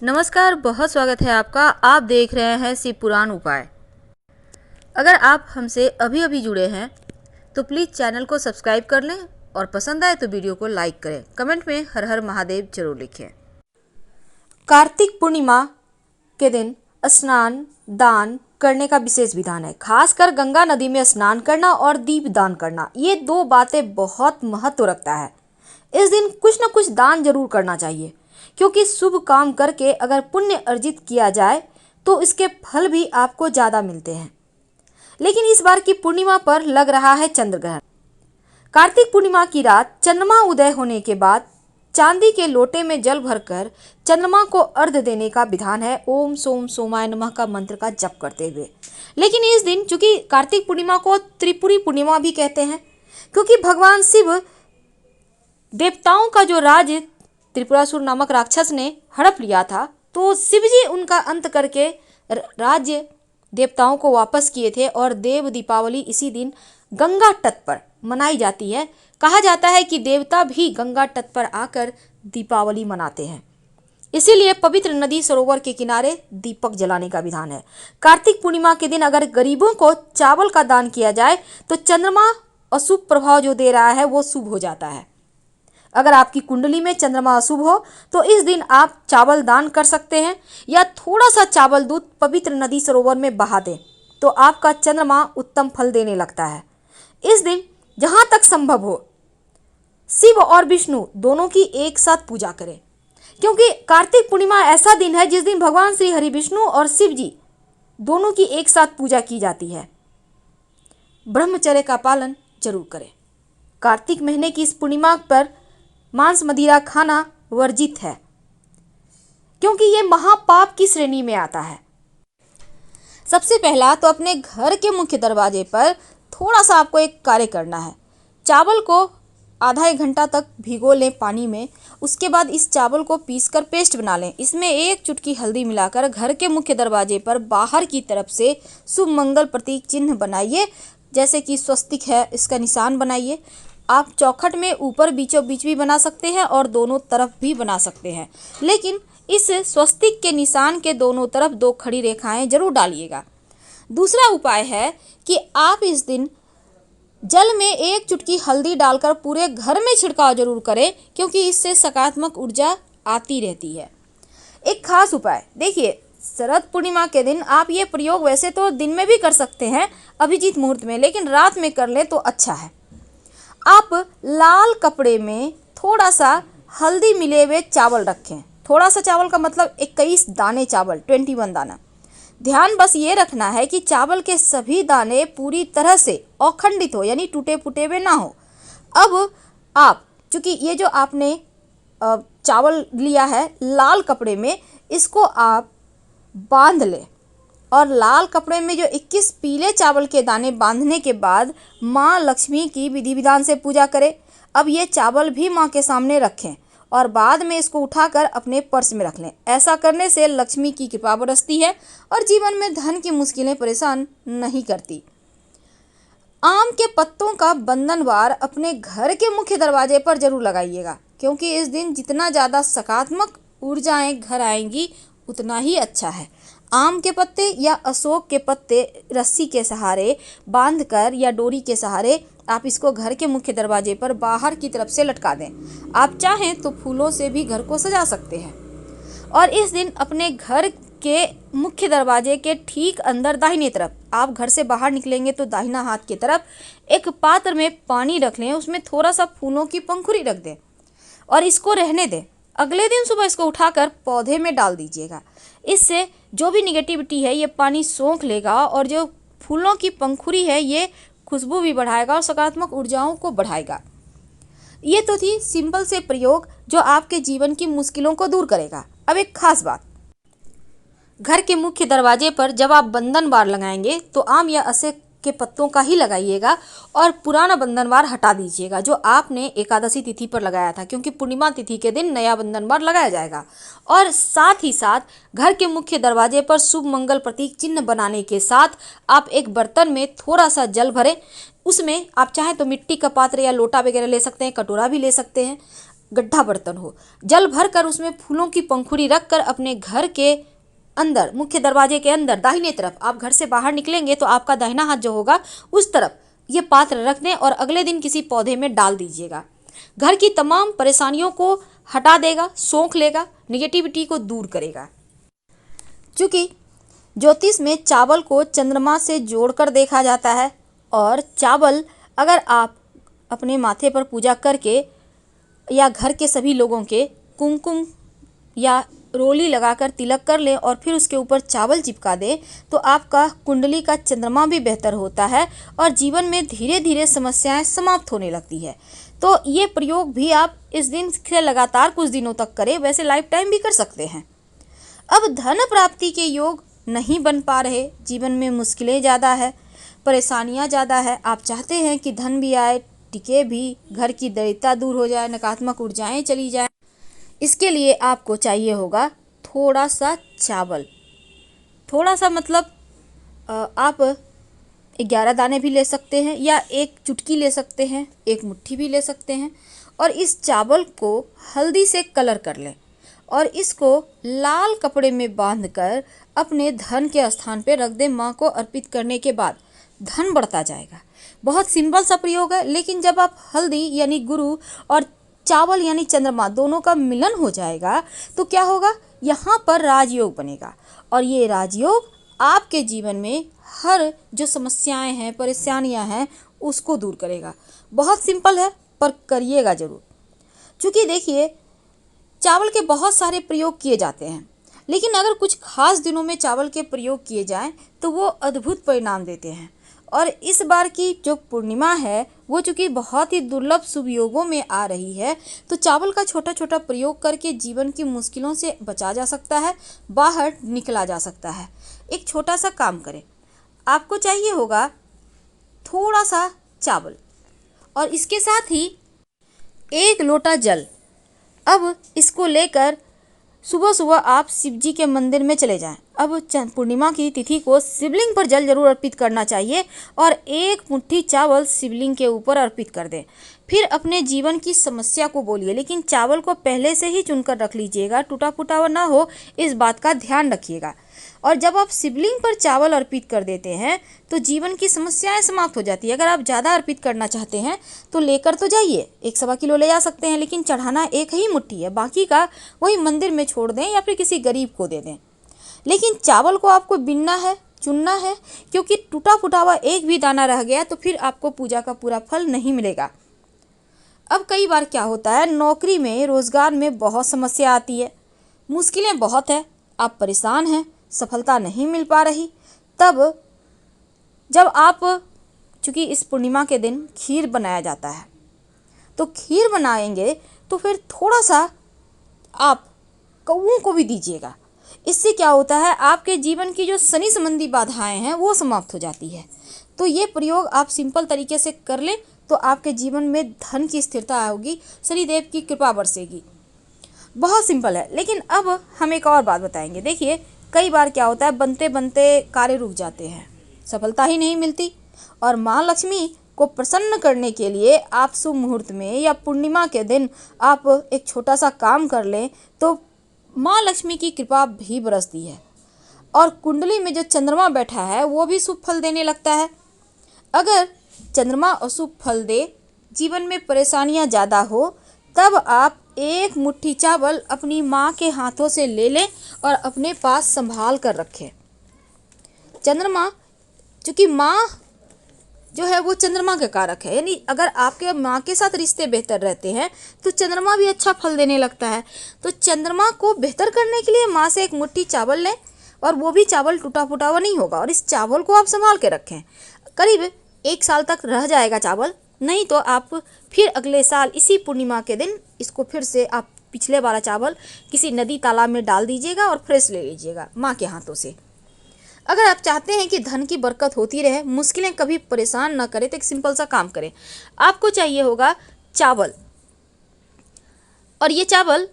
नमस्कार, बहुत स्वागत है आपका। आप देख रहे हैं शिव पुराण उपाय। अगर आप हमसे अभी अभी जुड़े हैं तो प्लीज़ चैनल को सब्सक्राइब कर लें और पसंद आए तो वीडियो को लाइक करें। कमेंट में हर हर महादेव जरूर लिखें। कार्तिक पूर्णिमा के दिन स्नान दान करने का विशेष विधान है। खासकर गंगा नदी में स्नान करना और दीप दान करना, ये दो बातें बहुत महत्व रखता है। इस दिन कुछ न कुछ दान जरूर करना चाहिए, क्योंकि शुभ काम करके अगर पुण्य अर्जित किया जाए तो इसके फल भी आपको ज़्यादा मिलते हैं। लेकिन इस बार की पूर्णिमा पर लग रहा है चंद्र ग्रहण। कार्तिक पूर्णिमा की रात चंद्रमा उदय होने के बाद चांदी के लोटे में जल भरकर चंद्रमा को अर्घ्य देने का विधान है, ओम सोम सोमाय नमः का मंत्र का जप करते हुए। लेकिन इस दिन, चूंकि कार्तिक पूर्णिमा को त्रिपुरी पूर्णिमा भी कहते हैं, क्योंकि भगवान शिव देवताओं का जो राज त्रिपुरासुर नामक राक्षस ने हड़प लिया था, तो शिवजी उनका अंत करके राज्य देवताओं को वापस किए थे और देव दीपावली इसी दिन गंगा तट पर मनाई जाती है। कहा जाता है कि देवता भी गंगा तट पर आकर दीपावली मनाते हैं, इसीलिए पवित्र नदी सरोवर के किनारे दीपक जलाने का विधान है। कार्तिक पूर्णिमा के दिन अगर गरीबों को चावल का दान किया जाए तो चंद्रमा अशुभ प्रभाव जो दे रहा है वो शुभ हो जाता है। अगर आपकी कुंडली में चंद्रमा अशुभ हो तो इस दिन आप चावल दान कर सकते हैं, या थोड़ा सा चावल दूध पवित्र नदी सरोवर में बहा दें तो आपका चंद्रमा उत्तम फल देने लगता है। इस दिन जहां तक संभव हो शिव और विष्णु दोनों की एक साथ पूजा करें, क्योंकि कार्तिक पूर्णिमा ऐसा दिन है जिस दिन भगवान श्री हरि विष्णु और शिव जी दोनों की एक साथ पूजा की जाती है। ब्रह्मचर्य का पालन जरूर करें। कार्तिक महीने की इस पूर्णिमा पर मांस मदिरा खाना वर्जित है, क्योंकि ये महापाप की श्रेणी में आता है। सबसे पहला तो अपने घर के मुख्य दरवाजे पर थोड़ा सा आपको एक कार्य करना है। चावल को आधा एक घंटा तक भिगो लें पानी में। उसके बाद इस चावल को पीसकर पेस्ट बना लें। इसमें एक चुटकी हल्दी मिलाकर घर के मुख्य दरवाजे पर बाहर की तरफ से शुभ मंगल प्रतीक चिन्ह बनाइए, जैसे कि स्वस्तिक है, इसका निशान बनाइए। आप चौखट में ऊपर बीचों बीच भी बना सकते हैं और दोनों तरफ भी बना सकते हैं, लेकिन इस स्वस्तिक के निशान के दोनों तरफ 2 खड़ी रेखाएं जरूर डालिएगा। दूसरा उपाय है कि आप इस दिन जल में एक चुटकी हल्दी डालकर पूरे घर में छिड़काव जरूर करें, क्योंकि इससे सकारात्मक ऊर्जा आती रहती है। एक खास उपाय देखिए, शरद पूर्णिमा के दिन आप ये प्रयोग वैसे तो दिन में भी कर सकते हैं अभिजीत मुहूर्त में, लेकिन रात में कर लें तो अच्छा है। आप लाल कपड़े में थोड़ा सा हल्दी मिले हुए चावल रखें। थोड़ा सा चावल का मतलब 21 दाने चावल, 21 दाना। ध्यान बस ये रखना है कि चावल के सभी दाने पूरी तरह से अखंडित हो, यानी टूटे फूटे हुए ना हो। अब आप, चूंकि ये जो आपने चावल लिया है लाल कपड़े में, इसको आप बांध लें और लाल कपड़े में जो 21 पीले चावल के दाने बांधने के बाद माँ लक्ष्मी की विधि विधान से पूजा करें। अब ये चावल भी माँ के सामने रखें और बाद में इसको उठाकर अपने पर्स में रख लें। ऐसा करने से लक्ष्मी की कृपा बरसती है और जीवन में धन की मुश्किलें परेशान नहीं करती। आम के पत्तों का बंधनवार अपने घर के मुख्य दरवाजे पर जरूर लगाइएगा, क्योंकि इस दिन जितना ज़्यादा सकारात्मक ऊर्जाएं घर आएंगी उतना ही अच्छा है। आम के पत्ते या अशोक के पत्ते रस्सी के सहारे बांधकर या डोरी के सहारे आप इसको घर के मुख्य दरवाजे पर बाहर की तरफ से लटका दें। आप चाहें तो फूलों से भी घर को सजा सकते हैं। और इस दिन अपने घर के मुख्य दरवाजे के ठीक अंदर दाहिने तरफ, आप घर से बाहर निकलेंगे तो दाहिना हाथ की तरफ एक पात्र में पानी रख लें, उसमें थोड़ा सा फूलों की पंखुड़ी रख दें और इसको रहने दें। अगले दिन सुबह इसको उठाकर पौधे में डाल दीजिएगा। इससे जो भी निगेटिविटी है ये पानी सोख लेगा और जो फूलों की पंखुड़ी है ये खुशबू भी बढ़ाएगा और सकारात्मक ऊर्जाओं को बढ़ाएगा। ये तो थी सिंपल से प्रयोग जो आपके जीवन की मुश्किलों को दूर करेगा। अब एक खास बात, घर के मुख्य दरवाजे पर जब आप बंधनवार लगाएंगे तो आम या अशोक के पत्तों का ही लगाइएगा और पुराना बंधनवार हटा दीजिएगा जो आपने एकादशी तिथि पर लगाया था, क्योंकि पूर्णिमा तिथि के दिन नया बंधनवार लगाया जाएगा। और साथ ही साथ घर के मुख्य दरवाजे पर शुभ मंगल प्रतीक चिन्ह बनाने के साथ आप एक बर्तन में थोड़ा सा जल भरें। उसमें आप चाहें तो मिट्टी का पात्र या लोटा वगैरह ले सकते हैं, कटोरा भी ले सकते हैं। गड्ढा बर्तन हो, जल भर कर उसमें फूलों की पंखुड़ी रखकर अपने घर के अंदर, मुख्य दरवाजे के अंदर दाहिने तरफ, आप घर से बाहर निकलेंगे तो आपका दाहिना हाथ जो होगा उस तरफ ये पात्र रख दें और अगले दिन किसी पौधे में डाल दीजिएगा। घर की तमाम परेशानियों को हटा देगा, सोख लेगा, निगेटिविटी को दूर करेगा। क्योंकि ज्योतिष में चावल को चंद्रमा से जोड़कर देखा जाता है और चावल अगर आप अपने माथे पर पूजा करके या घर के सभी लोगों के कुमकुम या रोली लगाकर तिलक कर लें और फिर उसके ऊपर चावल चिपका दें तो आपका कुंडली का चंद्रमा भी बेहतर होता है और जीवन में धीरे धीरे समस्याएं समाप्त होने लगती है। तो ये प्रयोग भी आप इस दिन से लगातार कुछ दिनों तक करें, वैसे लाइफ टाइम भी कर सकते हैं। अब धन प्राप्ति के योग नहीं बन पा रहे, जीवन में मुश्किलें ज़्यादा है, परेशानियां ज़्यादा है, आप चाहते हैं कि धन भी आए, टिके भी, घर की दरिद्रता दूर हो जाए, नकारात्मक ऊर्जाएं चली जाए, इसके लिए आपको चाहिए होगा थोड़ा सा चावल। थोड़ा सा मतलब आप 11 दाने भी ले सकते हैं या एक चुटकी ले सकते हैं, एक मुट्ठी भी ले सकते हैं और इस चावल को हल्दी से कलर कर लें और इसको लाल कपड़े में बांधकर अपने धन के स्थान पर रख दें। माँ को अर्पित करने के बाद धन बढ़ता जाएगा। बहुत सिंपल सा प्रयोग है, लेकिन जब आप हल्दी यानी गुरु और चावल यानी चंद्रमा दोनों का मिलन हो जाएगा तो क्या होगा, यहाँ पर राजयोग बनेगा और ये राजयोग आपके जीवन में हर जो समस्याएं हैं, परेशानियां हैं, उसको दूर करेगा। बहुत सिंपल है पर करिएगा ज़रूर। क्योंकि देखिए चावल के बहुत सारे प्रयोग किए जाते हैं, लेकिन अगर कुछ खास दिनों में चावल के प्रयोग किए जाएं तो वो अद्भुत परिणाम देते हैं। और इस बार की जो पूर्णिमा है वो चूँकि बहुत ही दुर्लभ शुभ योगों में आ रही है, तो चावल का छोटा छोटा प्रयोग करके जीवन की मुश्किलों से बचा जा सकता है, बाहर निकला जा सकता है। एक छोटा सा काम करें, आपको चाहिए होगा थोड़ा सा चावल और इसके साथ ही 1 लोटा जल। अब इसको लेकर सुबह सुबह आप शिव जी के मंदिर में चले जाएं। अब पूर्णिमा की तिथि को शिवलिंग पर जल जरूर अर्पित करना चाहिए और 1 मुट्ठी चावल शिवलिंग के ऊपर अर्पित कर दें। फिर अपने जीवन की समस्या को बोलिए, लेकिन चावल को पहले से ही चुनकर रख लीजिएगा, टूटा फूटा हुआ ना हो, इस बात का ध्यान रखिएगा। और जब आप शिवलिंग पर चावल अर्पित कर देते हैं तो जीवन की समस्याएं समाप्त हो जाती है। अगर आप ज़्यादा अर्पित करना चाहते हैं तो लेकर तो जाइए, 1 सवा किलो ले जा सकते हैं, लेकिन चढ़ाना 1 ही मुट्ठी है, बाकी का वही मंदिर में छोड़ दें या फिर किसी गरीब को दे दें। लेकिन चावल को आपको बिनना है, चुनना है, क्योंकि टूटा फूटा हुआ 1 भी दाना रह गया तो फिर आपको पूजा का पूरा फल नहीं मिलेगा। अब कई बार क्या होता है, नौकरी में, रोज़गार में बहुत समस्या आती है, मुश्किलें बहुत है, आप परेशान हैं, सफलता नहीं मिल पा रही। तब जब आप, चूँकि इस पूर्णिमा के दिन खीर बनाया जाता है, तो खीर बनाएंगे तो फिर थोड़ा सा आप कौओं को भी दीजिएगा। इससे क्या होता है, आपके जीवन की जो शनि संबंधी बाधाएं हैं वो समाप्त हो जाती है। तो ये प्रयोग आप सिंपल तरीके से कर लें तो आपके जीवन में धन की स्थिरता होगी, शनिदेव की कृपा बरसेगी। बहुत सिंपल है। लेकिन अब हम एक और बात बताएंगे। देखिए कई बार क्या होता है, बनते बनते कार्य रुक जाते हैं, सफलता ही नहीं मिलती, और माँ लक्ष्मी को प्रसन्न करने के लिए आप शुभ मुहूर्त में या पूर्णिमा के दिन आप एक छोटा सा काम कर लें तो माँ लक्ष्मी की कृपा भी बरसती है और कुंडली में जो चंद्रमा बैठा है वो भी शुभ फल देने लगता है। अगर चंद्रमा अशुभ फल दे, जीवन में परेशानियां ज़्यादा हो, तब आप 1 मुट्ठी चावल अपनी माँ के हाथों से ले लें और अपने पास संभाल कर रखें। चंद्रमा, चूँकि माँ जो है वो चंद्रमा का कारक है, यानी अगर आपके माँ के साथ रिश्ते बेहतर रहते हैं तो चंद्रमा भी अच्छा फल देने लगता है। तो चंद्रमा को बेहतर करने के लिए माँ से 1 मुट्ठी चावल लें और वो भी चावल टूटा फूटा हुआ नहीं होगा, और इस चावल को आप संभाल के रखें। करीब 1 साल तक रह जाएगा चावल, नहीं तो आप फिर अगले साल इसी पूर्णिमा के दिन इसको फिर से आप पिछले वाला चावल किसी नदी तालाब में डाल दीजिएगा और फ्रेश ले लीजिएगा माँ के हाथों से। अगर आप चाहते हैं कि धन की बरकत होती रहे, मुश्किलें कभी परेशान ना करें, तो एक सिंपल सा काम करें। आपको चाहिए होगा चावल, और ये चावल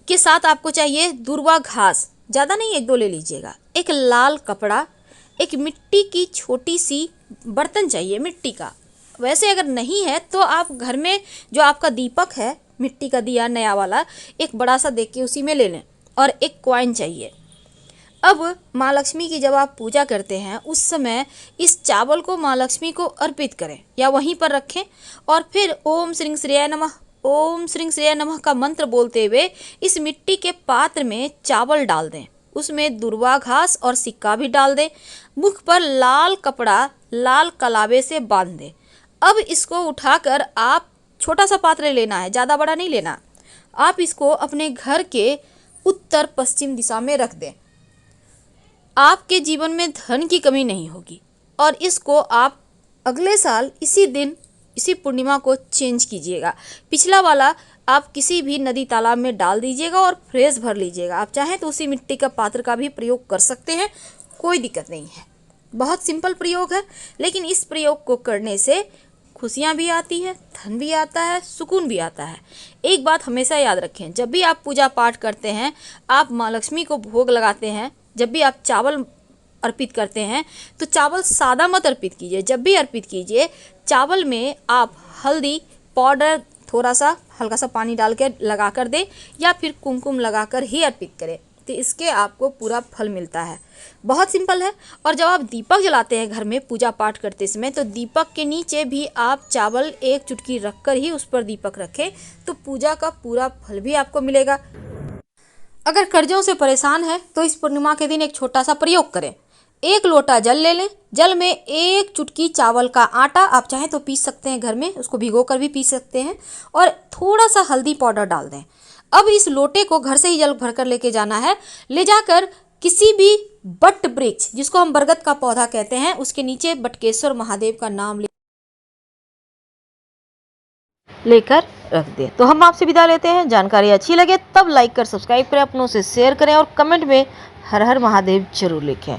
के साथ आपको चाहिए दूर्वा घास, ज़्यादा नहीं, 1-2 ले लीजिएगा, एक लाल कपड़ा, एक मिट्टी की छोटी सी बर्तन चाहिए मिट्टी का। वैसे अगर नहीं है तो आप घर में जो आपका दीपक है मिट्टी का दिया नया वाला, एक बड़ा सा देख के उसी में ले लें, और एक कॉइन चाहिए। अब माँ लक्ष्मी की जब आप पूजा करते हैं उस समय इस चावल को माँ लक्ष्मी को अर्पित करें या वहीं पर रखें, और फिर ओम श्रीं श्रेय नमः, ओम श्रीं श्रेय नमः का मंत्र बोलते हुए इस मिट्टी के पात्र में चावल डाल दें, उसमें दुर्वा घास और सिक्का भी डाल दें, मुख पर लाल कपड़ा लाल कलावे से बांध दें। अब इसको उठाकर आप, छोटा सा पात्र लेना है, ज़्यादा बड़ा नहीं लेना, आप इसको अपने घर के उत्तर पश्चिम दिशा में रख दें। आपके जीवन में धन की कमी नहीं होगी, और इसको आप अगले साल इसी दिन इसी पूर्णिमा को चेंज कीजिएगा। पिछला वाला आप किसी भी नदी तालाब में डाल दीजिएगा और फ्रेश भर लीजिएगा। आप चाहें तो उसी मिट्टी का पात्र का भी प्रयोग कर सकते हैं, कोई दिक्कत नहीं है। बहुत सिंपल प्रयोग है, लेकिन इस प्रयोग को करने से खुशियाँ भी आती हैं, धन भी आता है, सुकून भी आता है। एक बात हमेशा याद रखें, जब भी आप पूजा पाठ करते हैं, आप माँ लक्ष्मी को भोग लगाते हैं, जब भी आप चावल अर्पित करते हैं तो चावल सादा मत अर्पित कीजिए। जब भी अर्पित कीजिए, चावल में आप हल्दी पाउडर थोड़ा सा हल्का सा पानी डाल के लगा कर दें, या फिर कुमकुम लगाकर ही अर्पित करें, तो इसके आपको पूरा फल मिलता है। बहुत सिंपल है। और जब आप दीपक जलाते हैं घर में पूजा पाठ करते समय, तो दीपक के नीचे भी आप चावल एक चुटकी रखकर ही उस पर दीपक रखें, तो पूजा का पूरा फल भी आपको मिलेगा। अगर कर्जों से परेशान है तो इस पूर्णिमा के दिन एक छोटा सा प्रयोग करें। एक लोटा जल ले लें, जल में एक चुटकी चावल का आटा, आप चाहें तो पीस सकते हैं घर में, उसको भिगो कर भी पीस सकते हैं, और थोड़ा सा हल्दी पाउडर डाल दें। अब इस लोटे को घर से ही जल भर कर लेके जाना है, ले जाकर किसी भी बट वृक्ष, जिसको हम बरगद का पौधा कहते हैं, उसके नीचे बटकेश्वर महादेव का नाम लेकर रख दें। तो हम आपसे विदा लेते हैं। जानकारी अच्छी लगे तब लाइक कर सब्सक्राइब करें, अपनों से शेयर करें, और कमेंट में हर हर महादेव जरूर लिखें।